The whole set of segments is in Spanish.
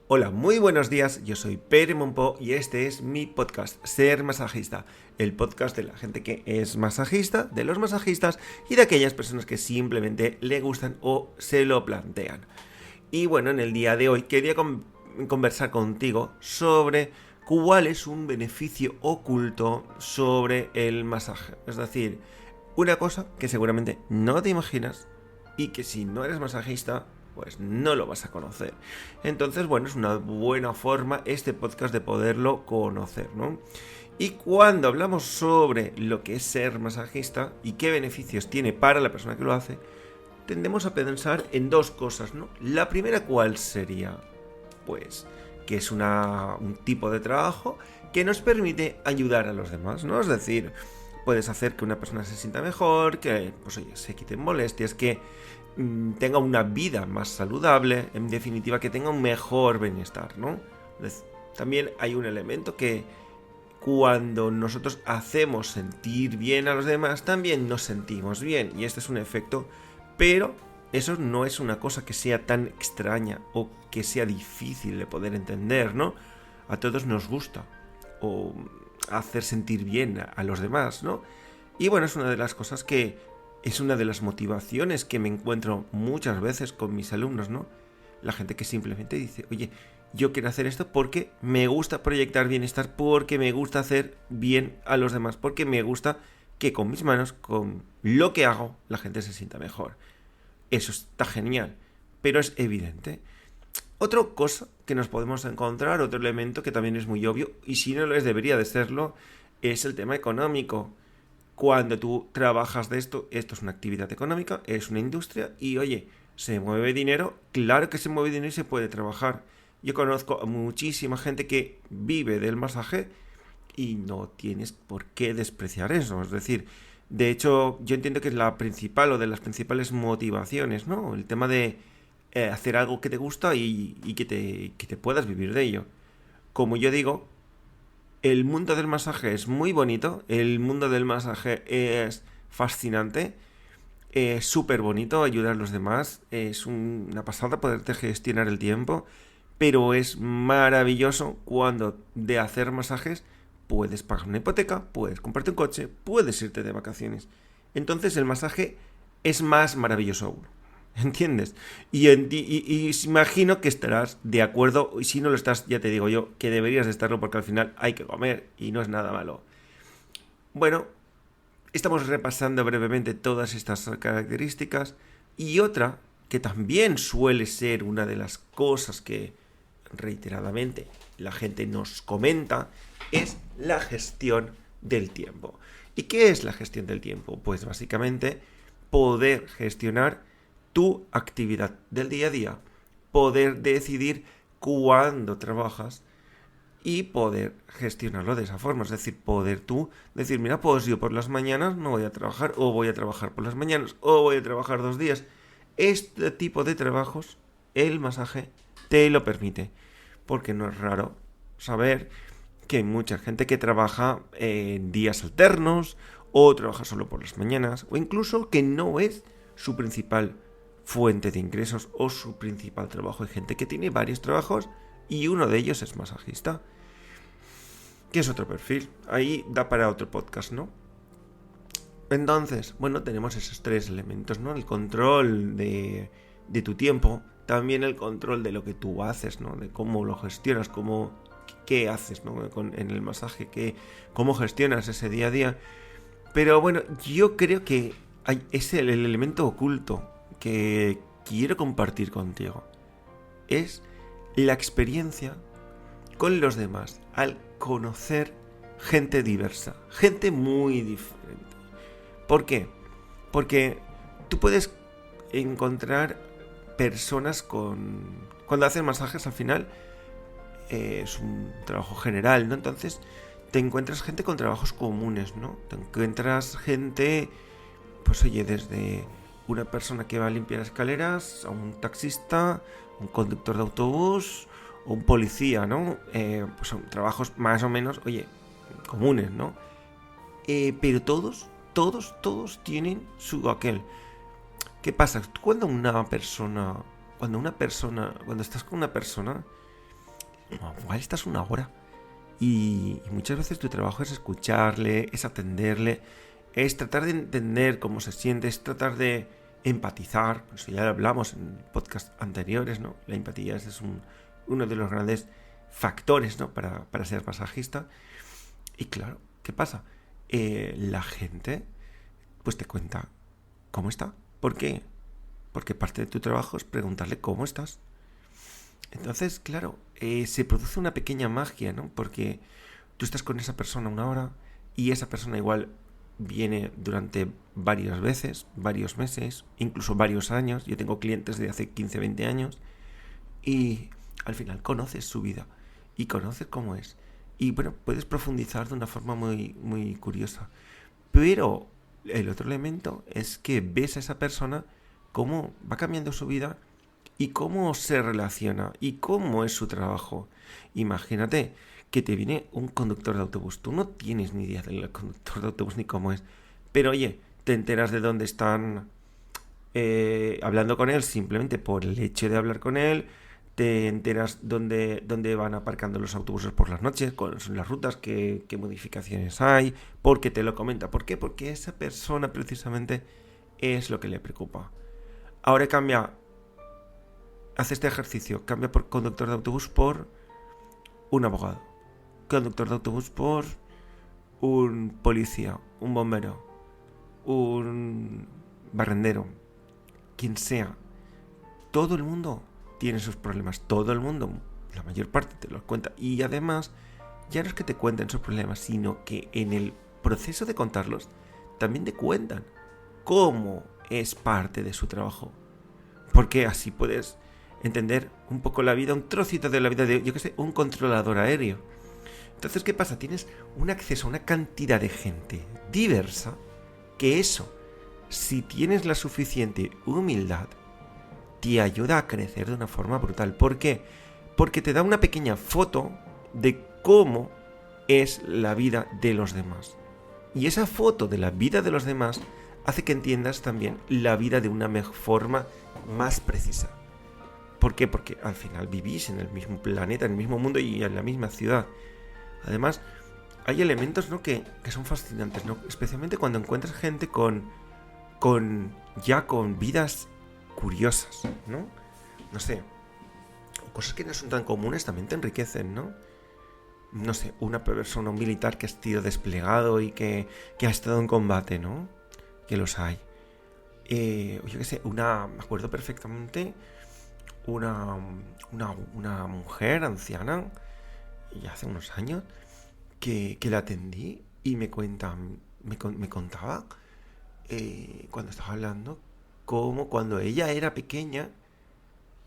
Hola, muy buenos días, yo soy Pere Monpó y este es mi podcast, Ser Masajista, el podcast de la gente que es masajista, de los masajistas y de aquellas personas que simplemente le gustan o se lo plantean. Y bueno, en el día de hoy quería conversar contigo sobre cuál es un beneficio oculto sobre el masaje. Es decir, una cosa que seguramente no te imaginas y que si no eres masajista pues no lo vas a conocer. Entonces, bueno, es una buena forma este podcast de poderlo conocer, ¿no? Y cuando hablamos sobre lo que es ser masajista y qué beneficios tiene para la persona que lo hace, tendemos a pensar en dos cosas, ¿no? La primera, ¿cuál sería? Pues que es un tipo de trabajo que nos permite ayudar a los demás, ¿no? Es decir, puedes hacer que una persona se sienta mejor, que pues, oye, se quiten molestias, que tenga una vida más saludable, en definitiva que tenga un mejor bienestar, ¿no? También hay un elemento que cuando nosotros hacemos sentir bien a los demás, también nos sentimos bien, y este es un efecto, pero eso no es una cosa que sea tan extraña o que sea difícil de poder entender, ¿no? A todos nos gusta o hacer sentir bien a los demás, ¿no? Y bueno, es una de las cosas que es una de las motivaciones que me encuentro muchas veces con mis alumnos, ¿no? La gente que simplemente dice, oye, yo quiero hacer esto porque me gusta proyectar bienestar, porque me gusta hacer bien a los demás, porque me gusta que con mis manos, con lo que hago, la gente se sienta mejor. Eso está genial, pero es evidente. Otra cosa que nos podemos encontrar, otro elemento que también es muy obvio, y si no lo es, debería de serlo, es el tema económico. Cuando tú trabajas de esto es una actividad económica, es una industria y oye, se mueve dinero, claro que se mueve dinero y se puede trabajar. Yo conozco a muchísima gente que vive del masaje y no tienes por qué despreciar eso. Es decir, de hecho, yo entiendo que es la principal o de las principales motivaciones, ¿no? El tema de hacer algo que te gusta y que te puedas vivir de ello. Como yo digo, el mundo del masaje es muy bonito, el mundo del masaje es fascinante, es súper bonito ayudar a los demás, es una pasada poderte gestionar el tiempo, pero es maravilloso cuando de hacer masajes puedes pagar una hipoteca, puedes comprarte un coche, puedes irte de vacaciones. Entonces el masaje es más maravilloso aún. ¿Entiendes? Y imagino que estarás de acuerdo, y si no lo estás, ya te digo yo, que deberías de estarlo porque al final hay que comer y no es nada malo. Bueno, estamos repasando brevemente todas estas características y otra que también suele ser una de las cosas que reiteradamente la gente nos comenta es la gestión del tiempo. ¿Y qué es la gestión del tiempo? Pues básicamente poder gestionar tu actividad del día a día, poder decidir cuándo trabajas y poder gestionarlo de esa forma. Es decir, poder tú decir, mira, pues yo por las mañanas no voy a trabajar, o voy a trabajar por las mañanas, o voy a trabajar 2 días. Este tipo de trabajos, el masaje te lo permite. Porque no es raro saber que hay mucha gente que trabaja en días alternos, o trabaja solo por las mañanas, o incluso que no es su principal fuente de ingresos o su principal trabajo. Hay gente que tiene varios trabajos y uno de ellos es masajista, que es otro perfil. Ahí da para otro podcast, ¿no? Entonces, bueno, tenemos esos tres elementos, ¿no? El control de tu tiempo, también el control de lo que tú haces, ¿no? De cómo lo gestionas, qué haces, ¿no? En el masaje, cómo gestionas ese día a día. Pero bueno, yo creo que es el elemento oculto que quiero compartir contigo. Es la experiencia con los demás al conocer gente diversa, gente muy diferente. ¿Por qué? Porque tú puedes encontrar personas cuando hacen masajes al final es un trabajo general, ¿no? Entonces te encuentras gente con trabajos comunes, ¿no? Te encuentras gente, pues oye, desde una persona que va a limpiar escaleras, a un taxista, un conductor de autobús o un policía, ¿no? Pues son trabajos más o menos, oye, comunes, ¿no? Pero todos tienen su aquel. ¿Qué pasa? Cuando estás con una persona, O igual estás una hora. Y muchas veces tu trabajo es escucharle, es atenderle, es tratar de entender cómo se siente, es tratar de empatizar. Pues ya lo hablamos en podcasts anteriores, ¿no? La empatía es uno de los grandes factores, ¿no? Para ser masajista. Y claro, ¿qué pasa? La gente pues te cuenta cómo está. ¿Por qué? Porque parte de tu trabajo es preguntarle cómo estás. Entonces, claro, se produce una pequeña magia, ¿no? Porque tú estás con esa persona una hora y esa persona igual viene durante varias veces, varios meses, incluso varios años. Yo tengo clientes de hace 15, 20 años y al final conoces su vida y conoces cómo es. Y bueno, puedes profundizar de una forma muy, muy curiosa. Pero el otro elemento es que ves a esa persona cómo va cambiando su vida y cómo se relaciona y cómo es su trabajo. Imagínate que te viene un conductor de autobús. Tú no tienes ni idea del conductor de autobús ni cómo es. Pero oye, te enteras de dónde están hablando con él simplemente por el hecho de hablar con él. Te enteras dónde van aparcando los autobuses por las noches, cuáles son las rutas, qué modificaciones hay, porque te lo comenta. ¿Por qué? Porque esa persona precisamente es lo que le preocupa. Ahora cambia, hace este ejercicio, cambia por conductor de autobús por un abogado, conductor de autobús por un policía, un bombero, un barrendero, quien sea. Todo el mundo tiene sus problemas, todo el mundo, la mayor parte te los cuenta. Y además, ya no es que te cuenten sus problemas, sino que en el proceso de contarlos, también te cuentan cómo es parte de su trabajo. Porque así puedes entender un poco la vida, un trocito de la vida de, yo qué sé, un controlador aéreo. Entonces, ¿qué pasa? Tienes un acceso a una cantidad de gente diversa que eso, si tienes la suficiente humildad, te ayuda a crecer de una forma brutal. ¿Por qué? Porque te da una pequeña foto de cómo es la vida de los demás. Y esa foto de la vida de los demás hace que entiendas también la vida de una forma más precisa. ¿Por qué? Porque al final vivís en el mismo planeta, en el mismo mundo y en la misma ciudad. Además, hay elementos, ¿no? que son fascinantes, ¿no? Especialmente cuando encuentras gente con vidas curiosas, ¿no? No sé, cosas que no son tan comunes también te enriquecen, ¿no? No sé, una persona, un militar que ha sido desplegado y que ha estado en combate, ¿no? Que los hay. Yo qué sé, me acuerdo perfectamente, una mujer anciana, ya hace unos años, que la atendí y me contaba, cuando estaba hablando, cómo cuando ella era pequeña,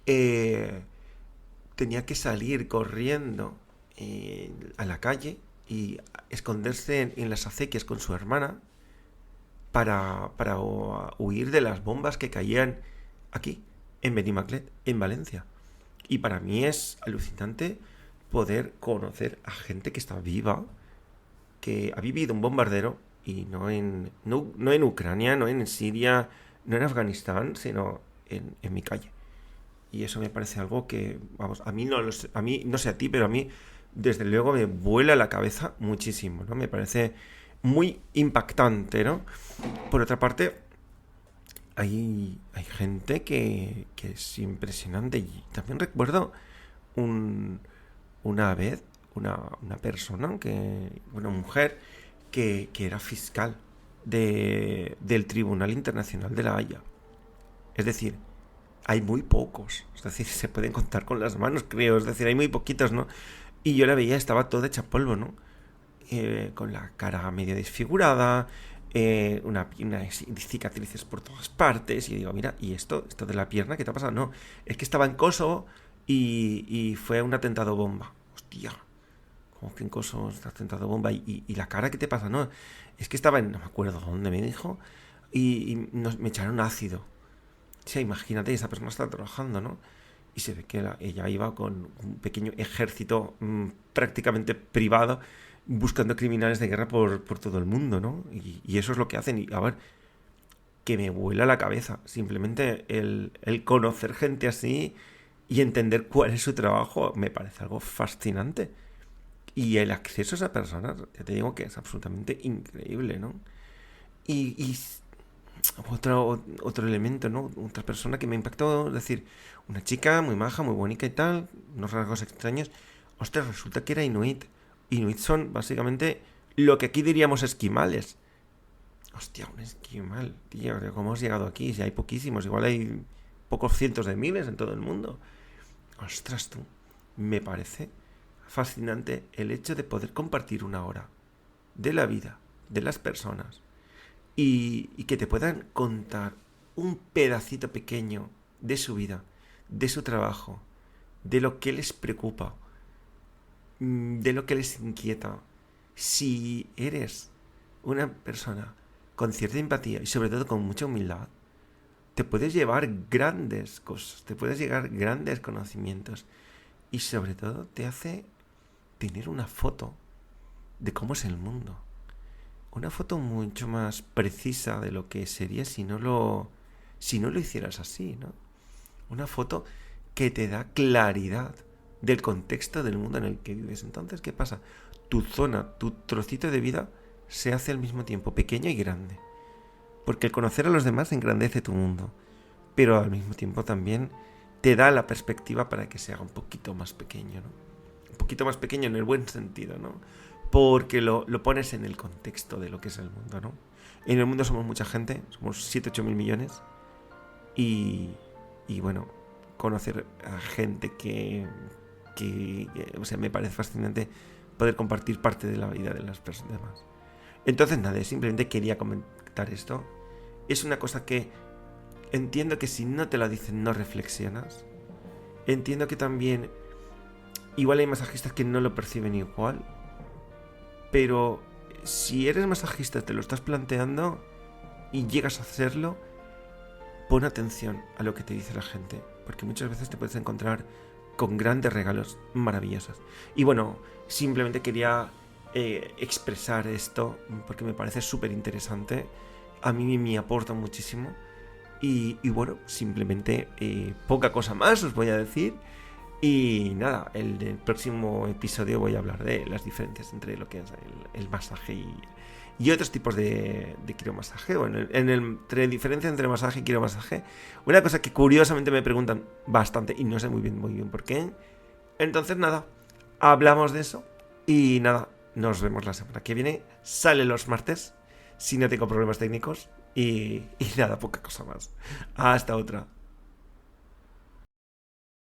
tenía que salir corriendo a la calle y esconderse en las acequias con su hermana para huir de las bombas que caían aquí, en Benimaclet, en Valencia. Y para mí es alucinante poder conocer a gente que está viva, que ha vivido un bombardero, y no en Ucrania, no en Siria, no en Afganistán, sino en mi calle. Y eso me parece algo que, vamos, a mí no sé a ti, pero a mí desde luego me vuela la cabeza muchísimo, ¿no? Me parece muy impactante, ¿no? Por otra parte, hay gente que es impresionante. Y también recuerdo una vez una persona, una mujer que era fiscal del Tribunal Internacional de La Haya. Es decir, hay muy pocos. Es decir, se pueden contar con las manos, creo. Es decir, hay muy poquitos, ¿no? Y yo la veía, estaba toda hecha polvo, ¿no? Con la cara medio desfigurada, unas cicatrices por todas partes. Y digo, mira, ¿y esto de la pierna qué te ha pasado? No, es que estaba en Kosovo y fue un atentado bomba. Hostia, ¿cómo que en Kosovo está atentado bomba? ¿Y la cara qué te pasa? No, es que estaba no me acuerdo dónde me dijo, y me echaron ácido. O sea, imagínate, esa persona está trabajando, ¿no? Y se ve que ella iba con un pequeño ejército prácticamente privado buscando criminales de guerra por todo el mundo, ¿no? Y eso es lo que hacen. Y a ver, que me vuela la cabeza. Simplemente el conocer gente así y entender cuál es su trabajo me parece algo fascinante. Y el acceso a esa persona, ya te digo que es absolutamente increíble, ¿no? Y otro elemento, ¿no? Otra persona que me impactó, es decir, una chica muy maja, muy bonita y tal, unos rasgos extraños. Ostras, resulta que era inuit. Inuit son básicamente lo que aquí diríamos esquimales. Hostia, un esquimal, tío, ¿cómo has llegado aquí? Si hay poquísimos, igual hay pocos cientos de miles en todo el mundo. Ostras, tú, me parece fascinante el hecho de poder compartir una hora de la vida de las personas y que te puedan contar un pedacito pequeño de su vida, de su trabajo, de lo que les preocupa, de lo que les inquieta. Si eres una persona con cierta empatía y sobre todo con mucha humildad, te puedes llevar grandes cosas, te puedes llegar grandes conocimientos y sobre todo te hace tener una foto de cómo es el mundo. Una foto mucho más precisa de lo que sería si no lo hicieras así, ¿no? Una foto que te da claridad del contexto del mundo en el que vives. Entonces, ¿qué pasa? Tu zona, tu trocito de vida se hace al mismo tiempo pequeño y grande. Porque el conocer a los demás engrandece tu mundo, pero al mismo tiempo también te da la perspectiva para que se haga un poquito más pequeño, ¿no? Un poquito más pequeño en el buen sentido, ¿no? Porque lo pones en el contexto de lo que es el mundo, ¿no? En el mundo somos mucha gente, somos 7-8 mil millones y bueno, conocer a gente que o sea, me parece fascinante poder compartir parte de la vida de las personas demás. Entonces nada, simplemente quería comentar esto. Es una cosa que entiendo que si no te la dicen no reflexionas. Entiendo que también igual hay masajistas que no lo perciben igual, pero si eres masajista, te lo estás planteando y llegas a hacerlo, pon atención a lo que te dice la gente, porque muchas veces te puedes encontrar con grandes regalos maravillosos. Y bueno, simplemente quería expresar esto porque me parece súper interesante. A mí me aporta muchísimo. Y bueno, simplemente poca cosa más os voy a decir. Y nada, el próximo episodio voy a hablar de las diferencias entre lo que es el masaje y otros tipos de quiromasaje, o entre diferencia entre masaje y quiromasaje. Una cosa que curiosamente me preguntan bastante y no sé muy bien por qué. Entonces nada, hablamos de eso y nada, nos vemos la semana que viene. Sale los martes, si no tengo problemas técnicos y nada, poca cosa más. Hasta otra.